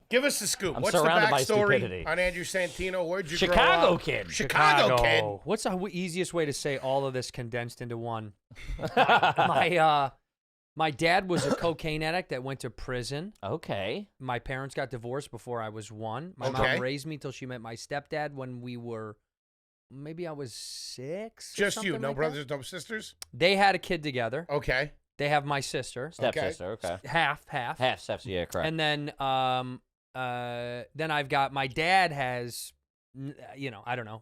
Give us the scoop. I'm What's the surrounded by backstory stupidity. on Andrew Santino? Where'd you Chicago grow up? kid. Chicago kid. What's the easiest way to say all of this condensed into one? My dad was a cocaine addict that went to prison. Okay. My parents got divorced before I was 1. My Okay. mom raised me till she met my stepdad when we were, maybe I was 6. or Just you, something no like brothers, no sisters? that. They had a kid together. Okay. They have my sister. Stepsister, okay. Half. Half steps, yeah, correct. And then I've got, my dad has, I don't know,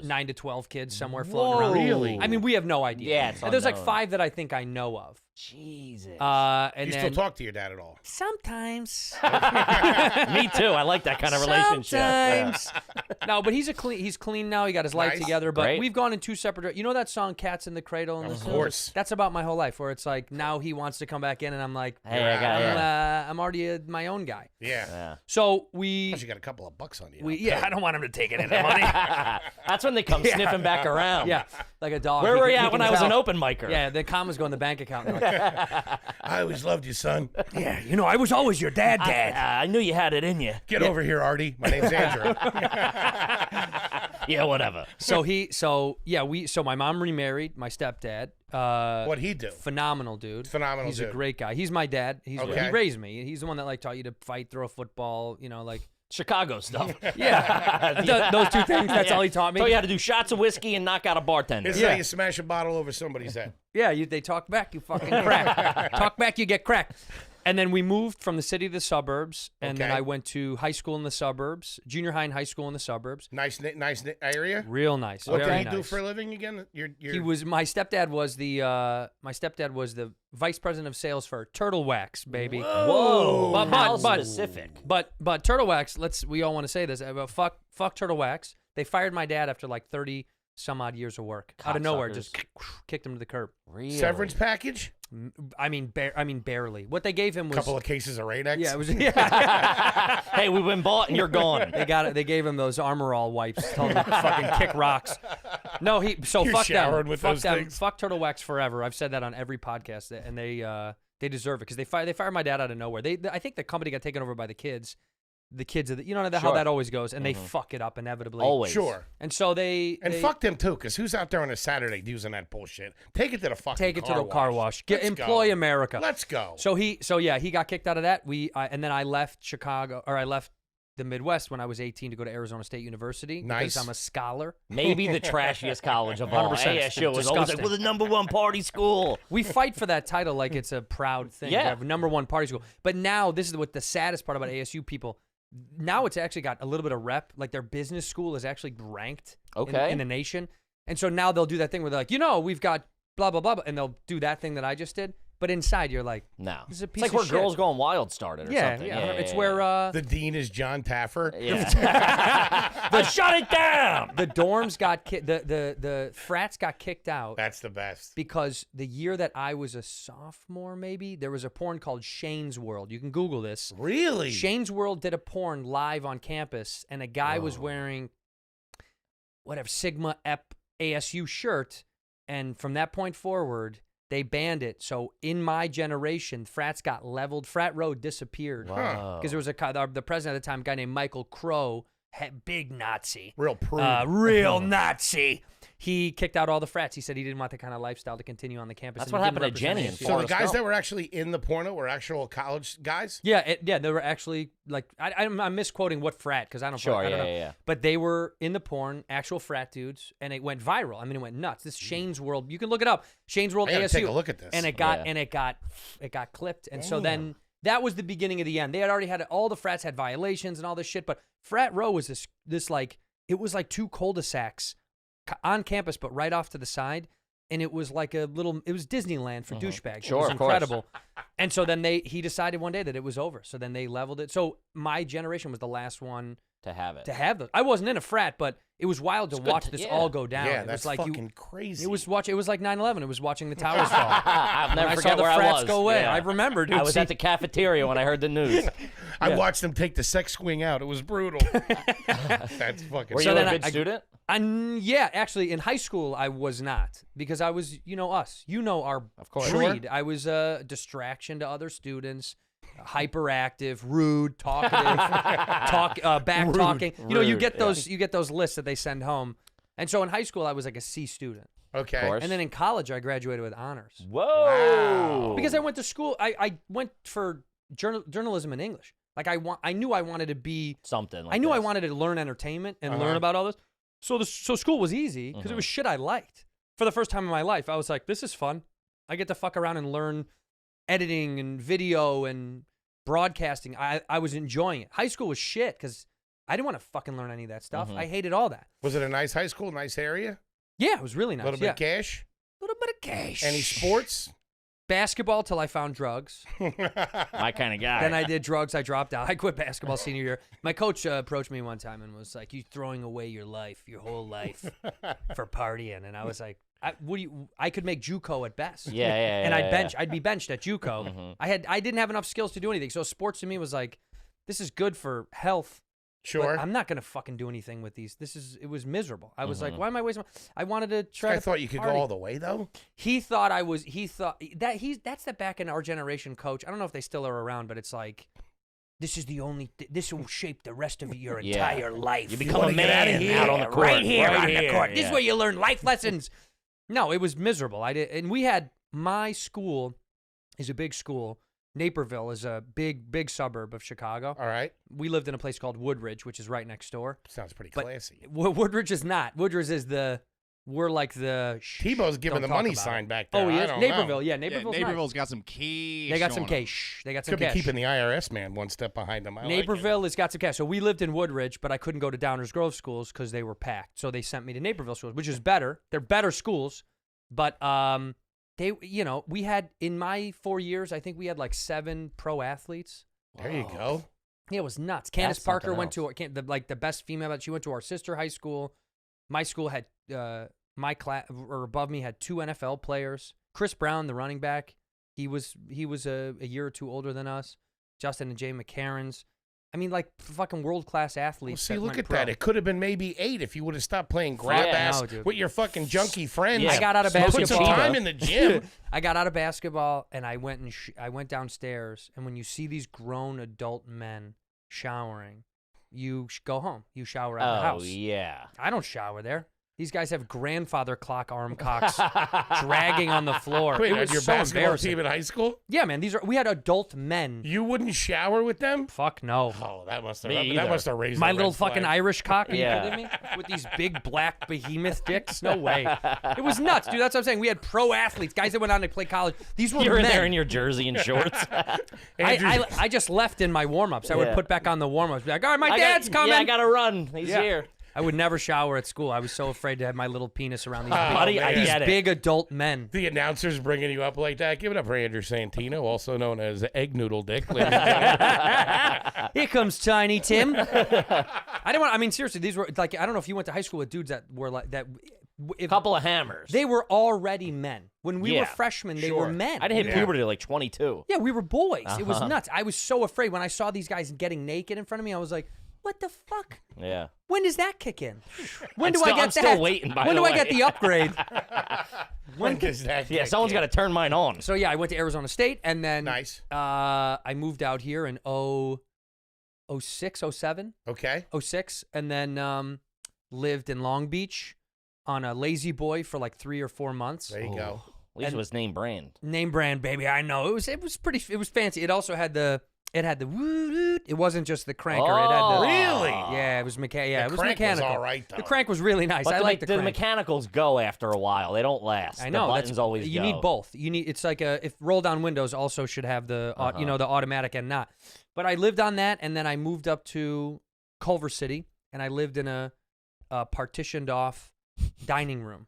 9 to 12 kids somewhere floating around. Really? I mean, we have no idea. Yeah, it's There's like unknown. 5 that I think I know of. Jesus. And You then still talk to your dad at all? sometimes. Me too. I like that kind of relationship. Sometimes. No, but he's clean now. He got his life Nice. together. But Great. we've gone in 2 separate. You know that song "Cats in the Cradle"? Of course. That's about my whole life. Where it's like now he wants to come back in, and I'm like, Hey, I got I'm already my own guy. Yeah. Yeah. So we. Plus you got a couple of bucks on you. I don't want him to take any of the money. That's when they come sniffing back around. Yeah, like a dog. Where He were can- you he at when can I was an tell. open micer? Yeah, the commas go in the bank account. And they're like, I always loved you, son. yeah, I was always your dad. I knew you had it in you. Get over here, Artie. My name's Andrew. Yeah, whatever. So my mom remarried my stepdad. What'd he do? Phenomenal dude. Phenomenal He's a dude. great guy. He's my dad. He Okay. raised me. He's the one that like taught you to fight, throw a football. Like Chicago stuff. yeah, those 2 things. That's all he taught me. So you had to do shots of whiskey and knock out a bartender. This is how you smash a bottle over somebody's head. Yeah, they talk back, you fucking crack. Talk back, you get cracked. And then we moved from the city to the suburbs, and then Okay. I went to high school in the suburbs, junior high and high school in the suburbs. Nice area. Real nice. What very did he nice. do for a living again? My ststepdad was the vice president of sales for Turtle Wax, baby. Whoa. How But- specific. But Turtle Wax, we all want to say this, but fuck Turtle Wax. They fired my dad after like 30 some odd years of work. Out of nowhere, just kicked him to the curb. Really? Severance package? I mean barely. What they gave him was A couple of cases of Rain-X? yeah, it was yeah. Hey, we've been bought and you're gone. They got it. They gave him those Armor All wipes. Told him to fucking kick rocks. No, You fuck showered them. with Fuck those them. things? Fuck Turtle Wax forever. I've said that on every podcast, and they deserve it because they fired my dad out of nowhere. I think the company got taken over by the kids. The kids of the, how Sure. that always goes, and they fuck it up inevitably. Always. Sure. And so they Fuck them too, because who's out there on a Saturday using that bullshit? Take it to the fucking take it to the car wash. Let's Employ go. America. Let's go. So he got kicked out of that. And then I left Chicago, or I left the Midwest when I was 18 to go to Arizona State University. Nice. Because I'm a scholar. Maybe the trashiest college of all. 100%. ASU was always like, Disgusting. we're the #1 party school. We fight for that title like it's a proud thing. Yeah. We have #1 party school. But now, this is what the saddest part about ASU people. Now it's actually got a little bit of rep. Like their business school is actually ranked in the nation. And so now they'll do that thing where they're like, we've got blah, blah, blah. And they'll do that thing that I just did. But inside, you're like, No. this is a It's piece like of where shit. Girls Gone Wild started or Yeah, something. yeah. It's where The dean is John Taffer. Shut it down. the dorms got the frats got kicked out. That's the best. Because the year that I was a sophomore, maybe, there was a porn called Shane's World. You can Google this. Really? Shane's World did a porn live on campus, and a guy was wearing whatever Sigma Ep ASU shirt, and from that point forward, they banned it. So in my generation, frats got leveled. Frat row disappeared because there was the president at the time, a guy named Michael Crow, big Nazi, Real prude. real Nazi. He kicked out all the frats. He said he didn't want that kind of lifestyle to continue on the campus. That's and what he didn't happened to Jenny represent in ASU. So the Forrest guys Gump. that were actually in the porno were actual college guys? Yeah, they were actually like I'm misquoting what frat because I don't Sure, I don't know. yeah. But they were in the porn, actual frat dudes, and it went viral. I mean, it went nuts. This Shane's World, you can look it up. Shane's World I gotta ASU. take a look at this. And it got clipped, and so then that was the beginning of the end. They had already had all the frats had violations and all this shit, but frat row was this like it was like 2 cul-de-sacs on campus, but right off to the side. And it was like it was Disneyland for douchebags. Sure, it was of course. incredible. And so then he decided one day that it was over. So then they leveled it. So my generation was the last one To have it. to have those. I wasn't in a frat, but it was wild to good watch to- this yeah. all go down. Yeah, it that's was like fucking crazy. It was like 9/11. It was watching the towers fall. I'll When never I forget saw the where I frats was. go away. Yeah. I remember, dude. I was at the cafeteria when I heard the news. I watched them take the sex swing out. It was brutal. That's fucking. Were So you then a good student? Yeah, actually, in high school, I was not because I was, us, our course. breed. I was a distraction to other students. hyperactive, rude, talkative, back talking. You know, you get those lists that they send home. And so in high school, I was like a C student. Okay. Of course. And then in college, I graduated with honors. Whoa. Because I went to school. I went for journalism and English. Like I knew I wanted to be something. Like I knew this. I wanted to learn entertainment and learn about all this. So school was easy because it was shit I liked. For the first time in my life, I was like, this is fun. I get to fuck around and learn editing and video and broadcasting. I was enjoying it. High school was shit because I didn't want to fucking learn any of that stuff. I hated all that. Was it a nice high school, nice area? Yeah, it was really nice. A little bit of cash? A little bit of cash. Any sports? Basketball till I found drugs. My kind of guy. Then I did drugs. I dropped out. I quit basketball senior year. My coach approached me one time and was like, "You throwing away your whole life, for partying?" And I was like, I could make JUCO at best. Yeah. And I'd be benched at JUCO. I didn't have enough skills to do anything. So sports to me was like, this is good for health. Sure. But I'm not gonna fucking do anything with these. It was miserable. I was like, why am I wasting I wanted to try I to thought you could party. go all the way, though. He thought that's the back in our generation coach. I don't know if they still are around, but it's like, this is the only, this will shape the rest of your entire life. You become a man out on the court. Right here on the court. This is Yeah. where you learn life lessons. No, it was miserable. And we had, my school is a big school. Naperville is a big suburb of Chicago. All right. We lived in a place called Woodridge, which is right next door. Sounds pretty But classy. Woodridge is not. Woodridge is we're like the... Tebow's giving don't the talk money about sign it. back there. Oh, he I is? don't Naperville, know. yeah. Naperville's Naperville's got some cash. They got some on 'em. cash. They got some Could be cash. keeping the IRS man one step behind them. I like it. Naperville has got some cash. So we lived in Woodridge, but I couldn't go to Downers Grove schools because they were packed. So they sent me to Naperville schools, which is better. They're better schools, but we had, in my 4 years, I think we had like 7 pro athletes. There you go. Yeah, it was nuts. Candace That's Parker something went to the best female, but she went to our sister high school. My school had my class or above me had 2 NFL players. Chris Brown, the running back, he was a year or 2 older than us. Justin and Jay McCarrons. I mean, like fucking world-class Well, athletes. see, that look went at pro. that. It could have been maybe 8 if you would have stopped playing grab Yeah, ass no, dude. with your fucking junkie friends. Yeah. I got out of Put some basketball. time in the gym. I got out of basketball and I went I went downstairs, and when you see these grown adult men showering, you go home. You shower at the house. Oh, yeah. I don't shower there. These guys have grandfather clock arm cocks dragging on the floor. Wait, it was your so basketball embarrassing. team in high school? Yeah, man. We had adult men. You wouldn't shower with them? Fuck no. Oh, that must Me either. have raised My a red little flag. fucking Irish cock. Are you Yeah. kidding me? With these big black behemoth dicks? No way. It was nuts, dude. That's what I'm saying. We had pro athletes, guys that went on to play college. These were You're in men. there in your jersey and shorts. I just left in my warm-ups. I would Yeah. put back on the warm-ups. Be like, all right, my dad's coming. Yeah, I got to run. He's Yeah. here. I would never shower at school. I was so afraid to have my little penis around these big, Buddy, I these get it. big adult men. The announcer's bringing you up like that. Give it up for Andrew Santino, also known as Egg Noodle Dick. ladies and gentlemen. Here comes Tiny Tim. I mean, seriously, these were like, I don't know if you went to high school with dudes that were like that. A couple of hammers. They were already men. When we Yeah, were freshmen, they were men. I didn't hit Yeah. puberty at like 22. Yeah, we were boys. It was nuts. I was so afraid when I saw these guys getting naked in front of me. I was like, what the fuck? Yeah. When does that kick in? When I'm do still- I get I'm that? still waiting, by when the do I way. get the upgrade? When does that Yeah, kick someone's in? got to turn mine on. So yeah, I went to Arizona State, and then Nice. I moved out here in 06, 07, Okay. 06, and then lived in Long Beach on a lazy boy for like 3 or 4 months. There you go. At least it was name brand. Name brand, baby. I know it was fancy. It also had the woo. It wasn't just the cranker. It had the Really? Yeah, it was The it was crank mechanical. was all right, though. The crank was really nice. But I like the the crank. mechanicals go after a while. They don't last. I know. The buttons always you go. need both. You need it's like if roll down windows also should have the the automatic and not. But I lived on that, and then I moved up to Culver City, and I lived in a partitioned off dining room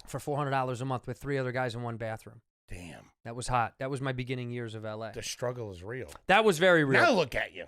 for $400 a month with 3 other guys in one bathroom. Damn. That was hot. That was my beginning years of LA. The struggle is real. That was very real. Now look at you.